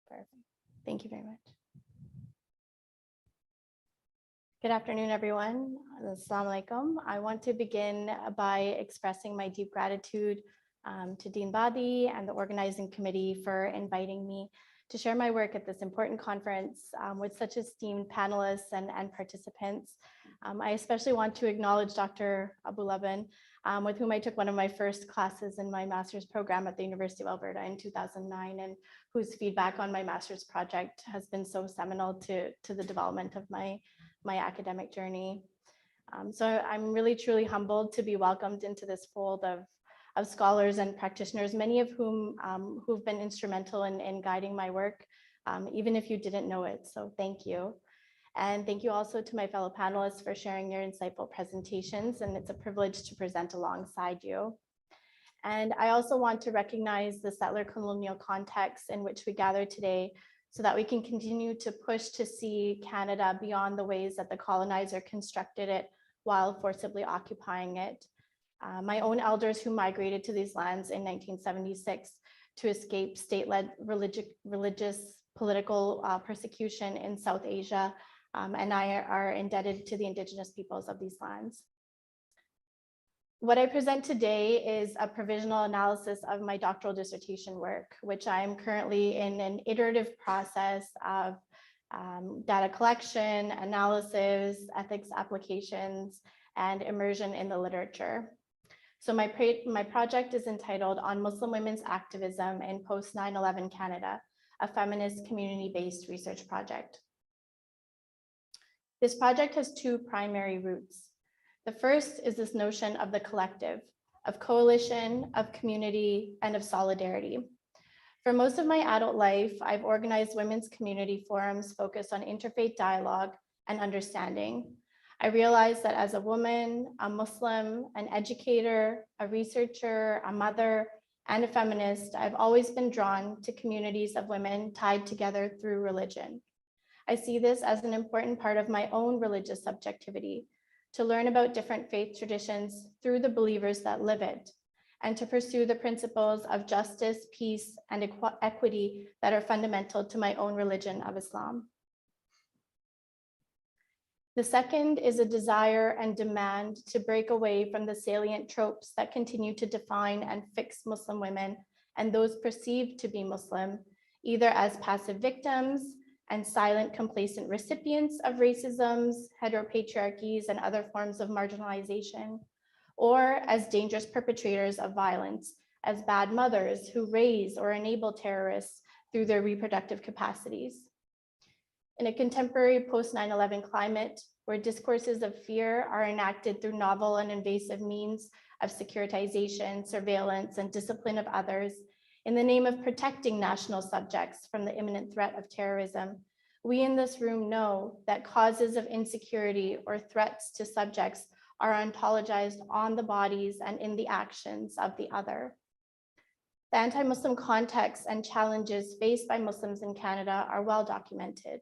Perfect. Thank you very much. Good afternoon, everyone. Assalamu alaikum. I want to begin by expressing my deep gratitude to Dean Badi and the organizing committee for inviting me to share my work at this important conference with such esteemed panelists and participants. I especially want to acknowledge Dr. Abu Laban, with whom I took one of my first classes in my master's program at the University of Alberta in 2009, and whose feedback on my master's project has been so seminal to the development of my academic journey. So I'm really truly humbled to be welcomed into this fold of scholars and practitioners, many of whom who've been instrumental in guiding my work, even if you didn't know it. So thank you. And thank you also to my fellow panelists for sharing your insightful presentations. And it's a privilege to present alongside you. And I also want to recognize the settler colonial context in which we gather today, so that we can continue to push to see Canada beyond the ways that the colonizer constructed it while forcibly occupying it. My own elders who migrated to these lands in 1976 to escape state-led religious political persecution in South Asia, and I are indebted to the Indigenous peoples of these lands. What I present today is a provisional analysis of my doctoral dissertation work, which I am currently in an iterative process of data collection, analysis, ethics applications, and immersion in the literature. So my project is entitled On Muslim Women's Activism in Post 9/11 Canada, a feminist community-based research project. This project has two primary roots. The first is this notion of the collective, of coalition, of community, and of solidarity. For most of my adult life, I've organized women's community forums focused on interfaith dialogue and understanding. I realized that as a woman, a Muslim, an educator, a researcher, a mother, and a feminist, I've always been drawn to communities of women tied together through religion. I see this as an important part of my own religious subjectivity, to learn about different faith traditions through the believers that live it, and to pursue the principles of justice, peace, and equity that are fundamental to my own religion of Islam. The second is a desire and demand to break away from the salient tropes that continue to define and fix Muslim women and those perceived to be Muslim, either as passive victims and silent, complacent recipients of racisms, heteropatriarchies, and other forms of marginalization, or as dangerous perpetrators of violence, as bad mothers who raise or enable terrorists through their reproductive capacities. In a contemporary post 9/11 climate, where discourses of fear are enacted through novel and invasive means of securitization, surveillance, and discipline of others, in the name of protecting national subjects from the imminent threat of terrorism, we in this room know that causes of insecurity or threats to subjects are ontologized on the bodies and in the actions of the other. The anti-Muslim context and challenges faced by Muslims in Canada are well documented.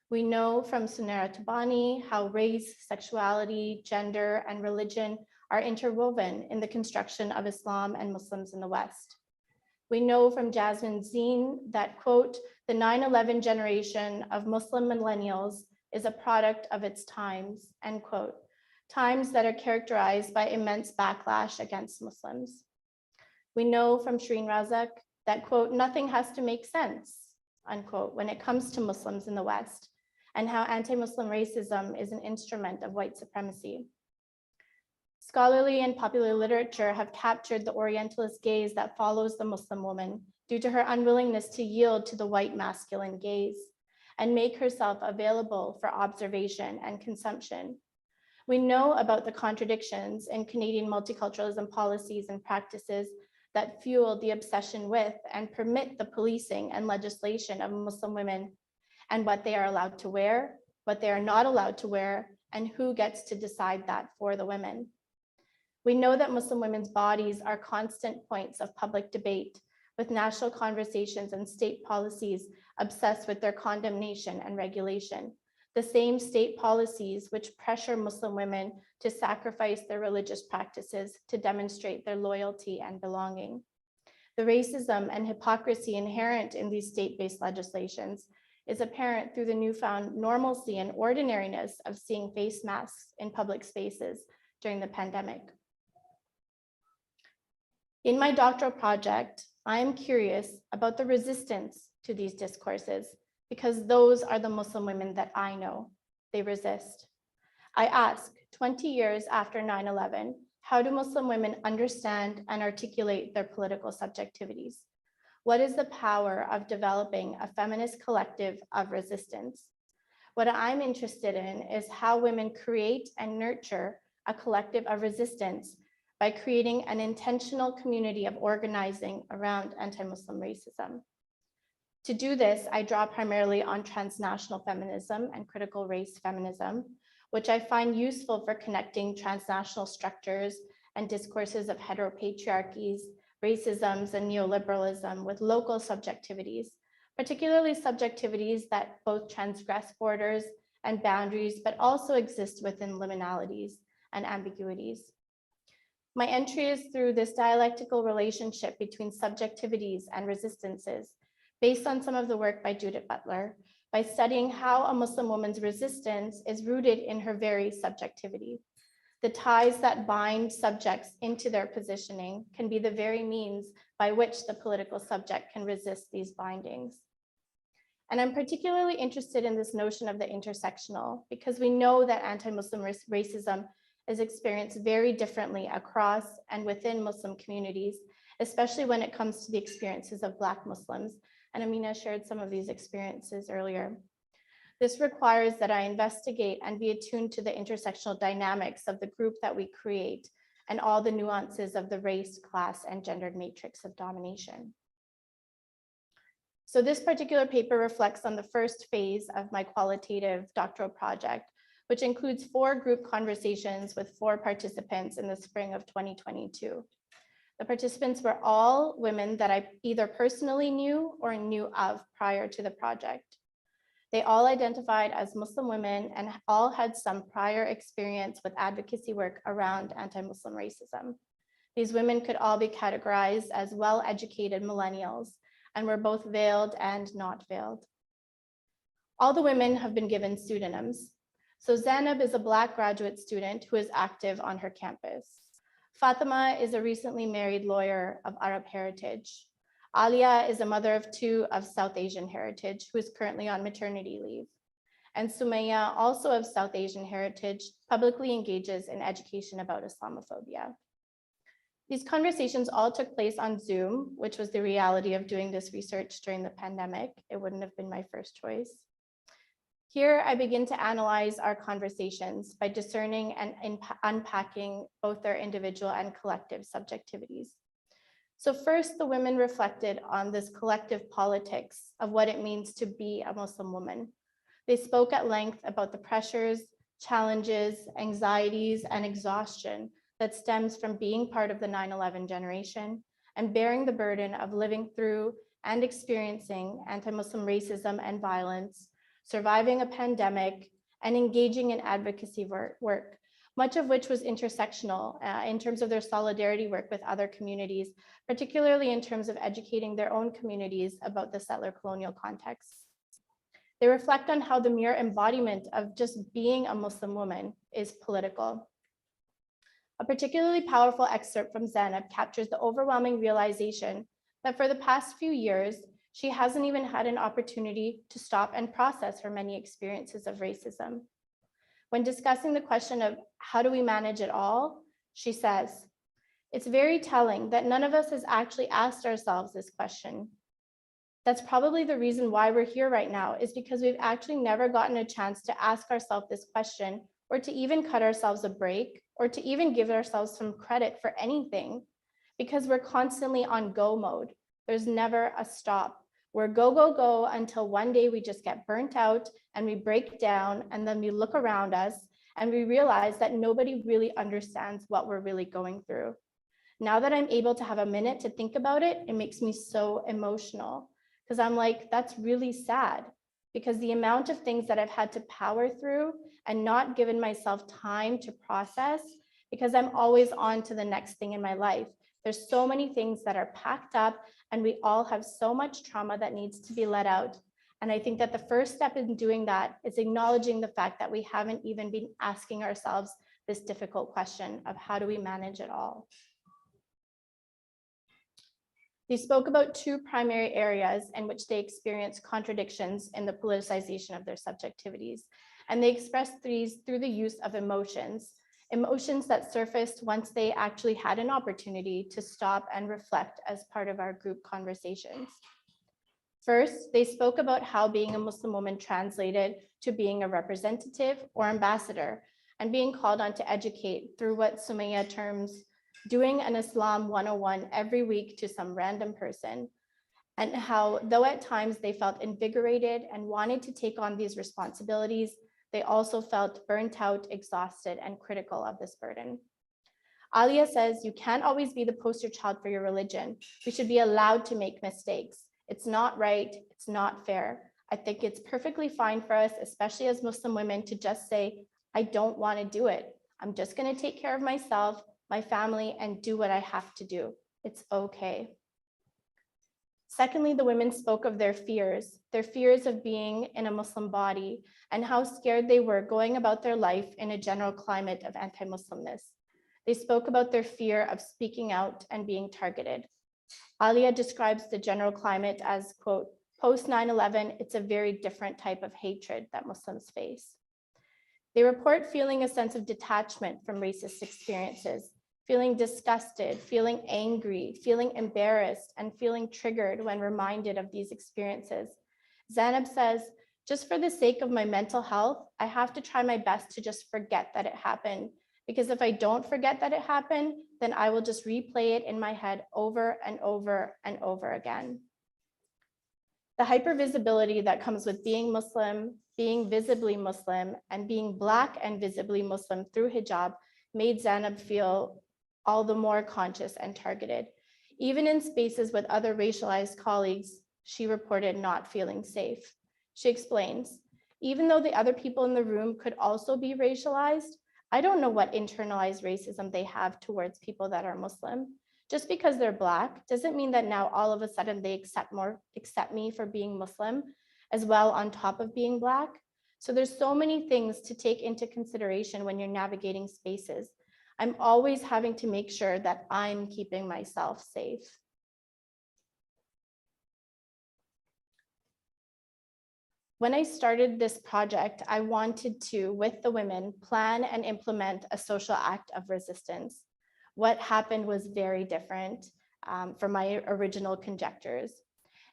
We know from Sunera Tabani how race, sexuality, gender, and religion are interwoven in the construction of Islam and Muslims in the West. We know from Jasmine Zine that, quote, the 9/11 generation of Muslim millennials is a product of its times, end quote, times that are characterized by immense backlash against Muslims. We know from Shireen Razak that, quote, nothing has to make sense, unquote, when it comes to Muslims in the West, and how anti-Muslim racism is an instrument of white supremacy. Scholarly and popular literature have captured the Orientalist gaze that follows the Muslim woman due to her unwillingness to yield to the white masculine gaze and make herself available for observation and consumption. We know about the contradictions in Canadian multiculturalism policies and practices that fuel the obsession with and permit the policing and legislation of Muslim women, and what they are allowed to wear, what they are not allowed to wear, and who gets to decide that for the women. We know that Muslim women's bodies are constant points of public debate, with national conversations and state policies obsessed with their condemnation and regulation, the same state policies which pressure Muslim women to sacrifice their religious practices to demonstrate their loyalty and belonging. The racism and hypocrisy inherent in these state-based legislations is apparent through the newfound normalcy and ordinariness of seeing face masks in public spaces during the pandemic. In my doctoral project, I am curious about the resistance to these discourses because those are the Muslim women that I know. They resist. I ask, 20 years after 9/11, how do Muslim women understand and articulate their political subjectivities? What is the power of developing a feminist collective of resistance? What I'm interested in is how women create and nurture a collective of resistance by creating an intentional community of organizing around anti-Muslim racism. To do this, I draw primarily on transnational feminism and critical race feminism, which I find useful for connecting transnational structures and discourses of heteropatriarchies, racisms, and neoliberalism with local subjectivities, particularly subjectivities that both transgress borders and boundaries, but also exist within liminalities and ambiguities. My entry is through this dialectical relationship between subjectivities and resistances, based on some of the work by Judith Butler, by studying how a Muslim woman's resistance is rooted in her very subjectivity. The ties that bind subjects into their positioning can be the very means by which the political subject can resist these bindings. And I'm particularly interested in this notion of the intersectional because we know that anti-Muslim racism is experienced very differently across and within Muslim communities, especially when it comes to the experiences of Black Muslims. And Amina shared some of these experiences earlier. This requires that I investigate and be attuned to the intersectional dynamics of the group that we create and all the nuances of the race, class, and gendered matrix of domination. So this particular paper reflects on the first phase of my qualitative doctoral project, which includes 4 group conversations with 4 participants in the spring of 2022. The participants were all women that I either personally knew or knew of prior to the project. They all identified as Muslim women and all had some prior experience with advocacy work around anti-Muslim racism. These women could all be categorized as well-educated millennials and were both veiled and not veiled. All the women have been given pseudonyms. So Zainab is a Black graduate student who is active on her campus. Fatima is a recently married lawyer of Arab heritage. Alia is a mother of 2 of South Asian heritage who is currently on maternity leave. And Sumaya, also of South Asian heritage, publicly engages in education about Islamophobia. These conversations all took place on Zoom, which was the reality of doing this research during the pandemic. It wouldn't have been my first choice. Here, I begin to analyze our conversations by discerning and unpacking both their individual and collective subjectivities. So first, the women reflected on this collective politics of what it means to be a Muslim woman. They spoke at length about the pressures, challenges, anxieties, and exhaustion that stems from being part of the 9/11 generation and bearing the burden of living through and experiencing anti-Muslim racism and violence, surviving a pandemic, and engaging in advocacy work, much of which was intersectional in terms of their solidarity work with other communities, particularly in terms of educating their own communities about the settler colonial context. They reflect on how the mere embodiment of just being a Muslim woman is political. A particularly powerful excerpt from Zainab captures the overwhelming realization that for the past few years, she hasn't even had an opportunity to stop and process her many experiences of racism. When discussing the question of how do we manage it all, she says, "It's very telling that none of us has actually asked ourselves this question. That's probably the reason why we're here right now, is because we've actually never gotten a chance to ask ourselves this question, or to even cut ourselves a break, or to even give ourselves some credit for anything, because we're constantly on go mode. There's never a stop. We're go, go, go until one day we just get burnt out and we break down, and then we look around us and we realize that nobody really understands what we're really going through. Now that I'm able to have a minute to think about it, it makes me so emotional because I'm like, that's really sad, because the amount of things that I've had to power through and not given myself time to process because I'm always on to the next thing in my life. There's so many things that are packed up, and we all have so much trauma that needs to be let out. And I think that the first step in doing that is acknowledging the fact that we haven't even been asking ourselves this difficult question of how do we manage it all. They spoke about two primary areas in which they experienced contradictions in the politicization of their subjectivities. And they expressed these through the use of emotions that surfaced once they actually had an opportunity to stop and reflect as part of our group conversations. First, they spoke about how being a Muslim woman translated to being a representative or ambassador and being called on to educate through what Sumaya terms doing an Islam 101 every week to some random person, and how, though at times they felt invigorated and wanted to take on these responsibilities, they also felt burnt out, exhausted, and critical of this burden. Alia says, you can't always be the poster child for your religion. We should be allowed to make mistakes. It's not right, it's not fair. I think it's perfectly fine for us, especially as Muslim women, to just say, I don't want to do it. I'm just going to take care of myself, my family, and do what I have to do. It's okay. Secondly, the women spoke of their fears of being in a Muslim body and how scared they were going about their life in a general climate of anti-Muslimness. They spoke about their fear of speaking out and being targeted. Alia describes the general climate as, quote, post 9/11, it's a very different type of hatred that Muslims face. They report feeling a sense of detachment from racist experiences, feeling disgusted, feeling angry, feeling embarrassed, and feeling triggered when reminded of these experiences. Zainab says, just for the sake of my mental health, I have to try my best to just forget that it happened, because if I don't forget that it happened, then I will just replay it in my head over and over and over again. The hypervisibility that comes with being Muslim, being visibly Muslim, and being Black and visibly Muslim through hijab made Zainab feel all the more conscious and targeted. Even in spaces with other racialized colleagues, she reported not feeling safe. She explains, even though the other people in the room could also be racialized, I don't know what internalized racism they have towards people that are Muslim. Just because they're Black doesn't mean that now all of a sudden they accept me for being Muslim as well on top of being Black. So there's so many things to take into consideration when you're navigating spaces. I'm always having to make sure that I'm keeping myself safe. When I started this project, I wanted to, with the women, plan and implement a social act of resistance. What happened was very different from my original conjectures.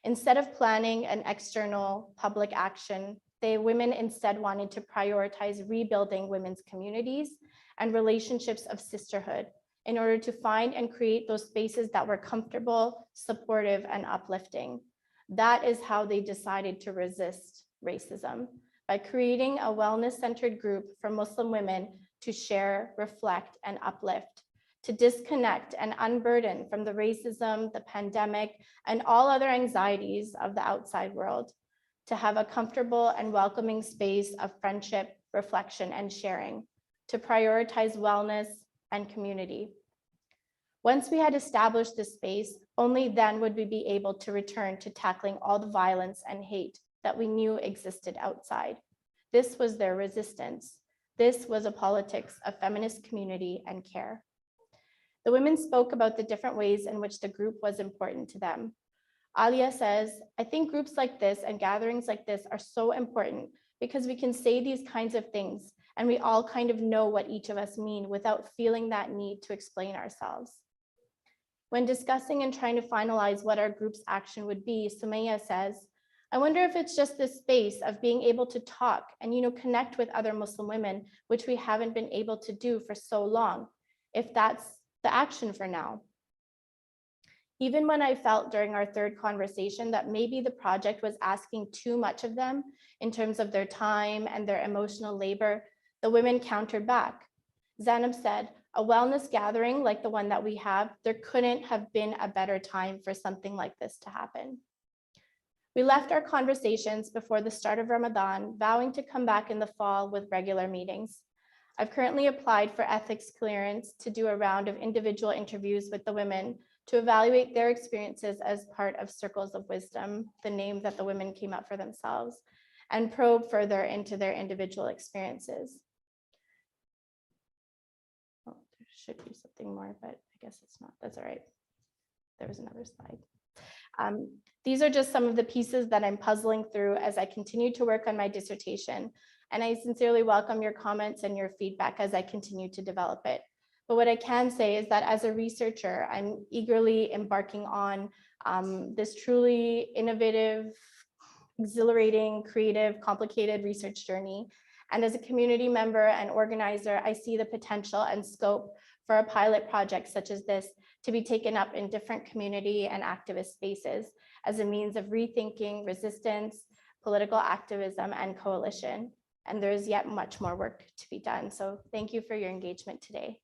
Instead of planning an external public action, the women instead wanted to prioritize rebuilding women's communities and relationships of sisterhood in order to find and create those spaces that were comfortable, supportive, and uplifting. That is how they decided to resist racism, by creating a wellness-centered group for Muslim women to share, reflect, and uplift, to disconnect and unburden from the racism, the pandemic, and all other anxieties of the outside world, to have a comfortable and welcoming space of friendship, reflection, and sharing, to prioritize wellness and community. Once we had established this space, only then would we be able to return to tackling all the violence and hate that we knew existed outside. This was their resistance. This was a politics of feminist community and care. The women spoke about the different ways in which the group was important to them. Alia says, I think groups like this and gatherings like this are so important because we can say these kinds of things and we all kind of know what each of us mean without feeling that need to explain ourselves. When discussing and trying to finalize what our group's action would be, Sumaya says, I wonder if it's just this space of being able to talk and connect with other Muslim women, which we haven't been able to do for so long, if that's the action for now. Even when I felt during our third conversation that maybe the project was asking too much of them in terms of their time and their emotional labor, the women countered back. Zainab said, a wellness gathering like the one that we have, there couldn't have been a better time for something like this to happen. We left our conversations before the start of Ramadan, vowing to come back in the fall with regular meetings. I've currently applied for ethics clearance to do a round of individual interviews with the women to evaluate their experiences as part of Circles of Wisdom, the name that the women came up for themselves, and probe further into their individual experiences. Oh, there should be something more, but I guess it's not. That's all right. There was another slide. These are just some of the pieces that I'm puzzling through as I continue to work on my dissertation, and I sincerely welcome your comments and your feedback as I continue to develop it. But what I can say is that as a researcher, I'm eagerly embarking on this truly innovative, exhilarating, creative, complicated research journey. And as a community member and organizer, I see the potential and scope for a pilot project such as this to be taken up in different community and activist spaces as a means of rethinking resistance, political activism, and coalition. And there's yet much more work to be done. So thank you for your engagement today.